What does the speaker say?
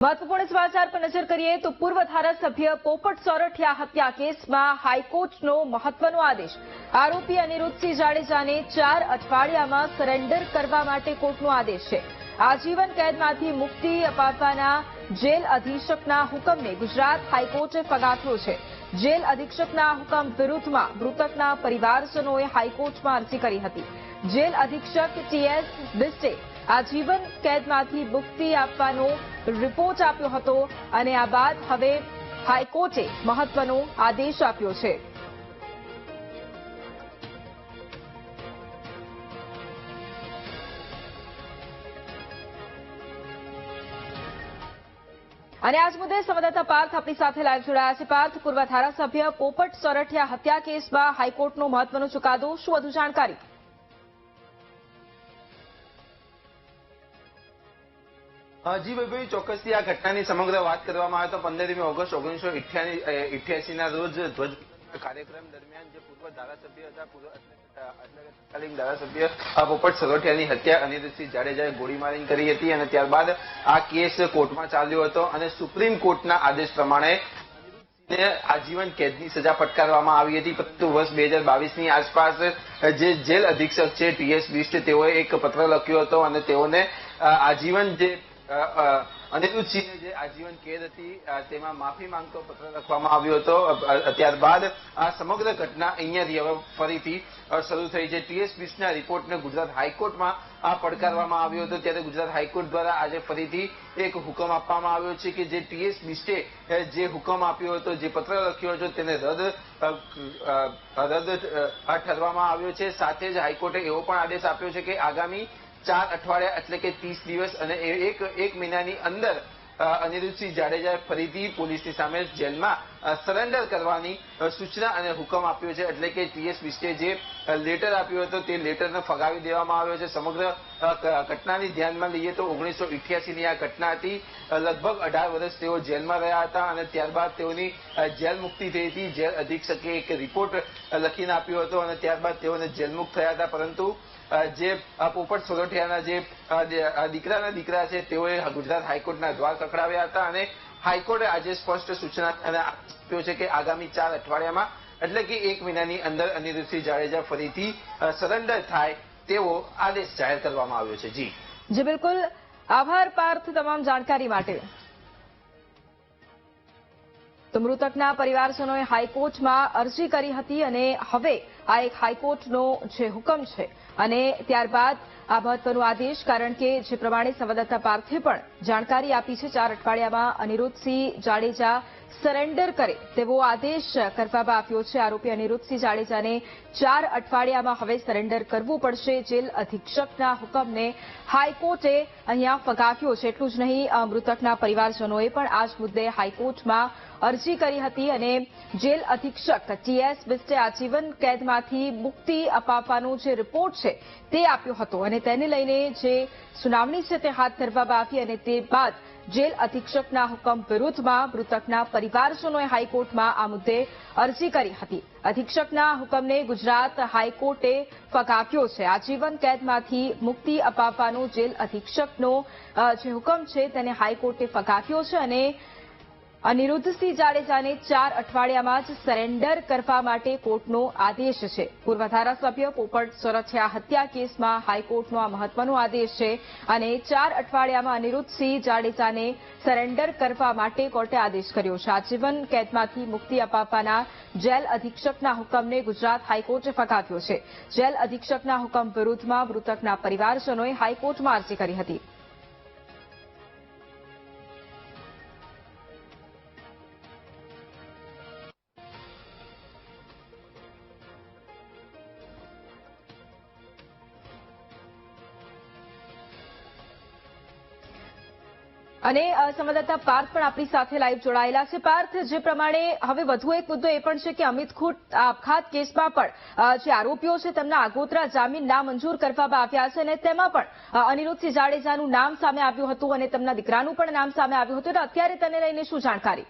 महत्वपूर्ण समाचार पर नजर करिए तो पूर्व धारासभ्य पोपट सोरठिया हत्या केसમાં હાઈકોર્ટનો મહત્વનો આદેશ। આરોપી અનિરુદ્ધસિંહ જાડેજાને 4 અઠવાડિયામાં સરેન્ડર કરવા માટે કોર્ટનો આદેશ છે। આજીવન કેદમાંથી મુક્તિ અપાવવાના જેલ અધિક્ષકના હુકમને ગુજરાત હાઈકોર્ટે ફગાવ્યો છે। જેલ અધિક્ષકના હુકમ વિરુદ્ધમાં મૃતકના પરિવારજનોએ હાઈકોર્ટમાં અરજી કરી હતી। જેલ અધિક્ષક ટીએસ બિસ્ટે આજીવન કેદમાંથી મુક્તિ આપવાનો રિપોર્ટ આપ્યો હતો અને આ બાદ હવે હાઈકોર્ટે મહત્વનો આદેશ આપ્યો છે। અને આજ મુદ્દે સંવાદદાતા પાર્થ આપણી સાથે લાઈવ જોડાયા છે। પાર્થ, પૂર્વ ધારાસભ્ય પોપટ સોરઠિયા હત્યા કેસમાં હાઈકોર્ટનો મહત્વનો ચુકાદો, શું વધુ જાણકારી? જી ભાઈ, ચોક્કસથી આ ઘટનાની સમગ્ર વાત કરવામાં આવે તો 15મી ઓગસ્ટ 1988ના રોજ ધ્વજ કાર્યક્રમ દરમિયાન જે પૂર્વ ધારાસભ્ય હતા તત્કાલીન ધારાસભ્ય પોપટ સોરઠિયાની હત્યા અનિરુદ્ધસિંહ જાડેજાએ ગોળી મારીને કરી હતી અને ત્યારબાદ આ કેસ કોર્ટમાં ચાલ્યો હતો અને સુપ્રીમ કોર્ટના આદેશ પ્રમાણે આજીવન કેદની સજા ફટકારવામાં આવી હતી। પરંતુ વર્ષ 2022ની આસપાસ જે જેલ અધિક્ષક છે ટીએસ બિસ્ટ તેઓએ એક પત્ર લખ્યો હતો અને તેઓને આજીવન જે અનિરુદ્ધસિંહને જે આજીવન કેદ હતી તેમાં માફી માંગતો પત્ર લખવામાં આવ્યો હતો। ત્યારબાદ આ સમગ્ર ઘટના અહીંયાથી હવે ફરીથી શરૂ થઈ છે। ટીએસ બિસ્ટના રિપોર્ટને ગુજરાત હાઈકોર્ટમાં પડકારવામાં આવ્યો હતો ત્યારે ગુજરાત હાઈકોર્ટ દ્વારા આજે ફરીથી એક હુકમ આપવામાં આવ્યો છે કે જે ટીએસ બિસ્ટે જે હુકમ આપ્યો હતો, જે પત્ર લખ્યો હતો તેને રદ ઠરવામાં આવ્યો છે। સાથે જ હાઈકોર્ટે એવો પણ આદેશ આપ્યો છે કે આગામી 4 અઠવાડિયા એટલે કે 30 દિવસ અને એક મહિનાની અંદર અનિરુદ્ધસિંહ જાડેજાએ ફરીથી પોલીસની સામે જેલમાં સરેન્ડર કરવાની સૂચના અને હુકમ આપ્યો છે। એટલે કે ટીએસ બિસ્ટે જે લેટર આપ્યો હતો તે લેટરને ફગાવી દેવામાં આવ્યો છે। સમગ્ર ઘટનાની ધ્યાનમાં લઈએ તો 1988ની આ ઘટના હતી। લગભગ 18 વર્ષ તેઓ જેલમાં રહ્યા હતા અને ત્યારબાદ તેઓની જેલ મુક્તિ થઈ હતી। જેલ અધિક્ષકે એક રિપોર્ટ લખીને આપ્યો હતો અને ત્યારબાદ તેઓને જેલમુક્ત થયા હતા। પરંતુ જે પોપટ સોરઠિયાના જે દીકરા છે તેઓએ ગુજરાત હાઈકોર્ટના દ્વાર ખખડાવ્યા હતા અને હાઈકોર્ટે આજે સ્પષ્ટ સૂચના આપ્યો છે કે આગામી 4 અઠવાડિયામાં એટલે કે 1 મહિનાની અંદર અનિરુદ્ધસિંહ જાડેજા ફરીથી સરેન્ડર થાય તેવો આદેશ જાહેર કરવામાં આવ્યો છે। જી બિલકુલ, આભાર પાર્થ તમામ જાણકારી માટે। તો મૃતકના પરિવારજનોએ હાઈકોર્ટમાં અરજી કરી હતી અને હવે આ એક હાઈકોર્ટનો જે હુકમ છે અને ત્યારબાદ આ મહત્વનો આદેશ, કારણ કે જે પ્રમાણે સંવાદદાતા પાર્થે પણ જાણકારી આપી છે 4 અઠવાડિયામાં અનિરુદ્ધસિંહ જાડેજા સરેન્ડર કરે તેવો આદેશ કરવામાં આવ્યો છે। આરોપી અનિરુદ્ધસિંહ જાડેજાને 4 અઠવાડિયામાં હવે સરેન્ડર કરવું પડશે। જેલ અધિક્ષકના હુકમને હાઈકોર્ટે અહીંયા ફગાવ્યો છે। એટલું જ નહીં, મૃતકના પરિવારજનોએ પણ આ જ મુદ્દે હાઈકોર્ટમાં અરજી કરી હતી અને જેલ અધિક્ષક ટીએસ બિસ્ટે આજીવન કેદમાંથી મુક્તિ અપાવવાનો જે રિપોર્ટ છે તે આપ્યો હતો અને તેને લઈને જે સુનાવણી છે તે હાથ ધરવામાં આવી અને તે બાદ જેલ અધિક્ષકના હુકમ વિરુદ્ધમાં મૃતકના પરિવારજનોએ હાઈકોર્ટમાં આ મુદ્દે અરજી કરી હતી। અધિક્ષકના હુકમને ગુજરાત હાઈકોર્ટે ફગાવ્યો છે। આજીવન કેદમાંથી મુક્તિ અપાવવાનો જેલ અધિક્ષકનો જે હુકમ છે તેને હાઈકોર્ટે ફગાવ્યો છે અને અનિરુદ્ધસિંહ જાડેજાને 4 અઠવાડિયામાં જ સરેન્ડર કરવા માટે કોર્ટનો આદેશ છે। પૂર્વ ધારાસભ્ય પોપટ સોરઠિયા હત્યા કેસમાં હાઈકોર્ટનો આ મહત્વનો આદેશ છે અને 4 અઠવાડિયામાં અનિરુદ્ધસિંહ જાડેજાને સરેન્ડર કરવા માટે કોર્ટે આદેશ કર્યો છે। આજીવન કેદમાંથી મુક્તિ અપાવવાના જેલ અધિક્ષકના હુકમને ગુજરાત હાઈકોર્ટે ફગાવ્યો છે। જેલ અધિક્ષકના હુકમ વિરુદ્ધમાં મૃતકના પરિવારજનોએ હાઈકોર્ટમાં અરજી કરી હતી। અને સંવાદદાતા પાર્થ પણ આપણી સાથે લાઈવ જોડાયેલા છે। પાર્થ, જે પ્રમાણે હવે વધુ એક મુદ્દો એ પણ છે કે અમિતખૂટ આપઘાત કેસમાં પણ જે આરોપીઓ છે તેમના આગોતરા જામીન નામંજૂર કરવામાં આવ્યા છે અને તેમાં પણ અનિરુદ્ધસિંહ જાડેજાનું નામ સામે આવ્યું હતું અને તેમના દીકરાનું પણ નામ સામે આવ્યું હતું। અત્યારે તેને લઈને શું જાણકારી?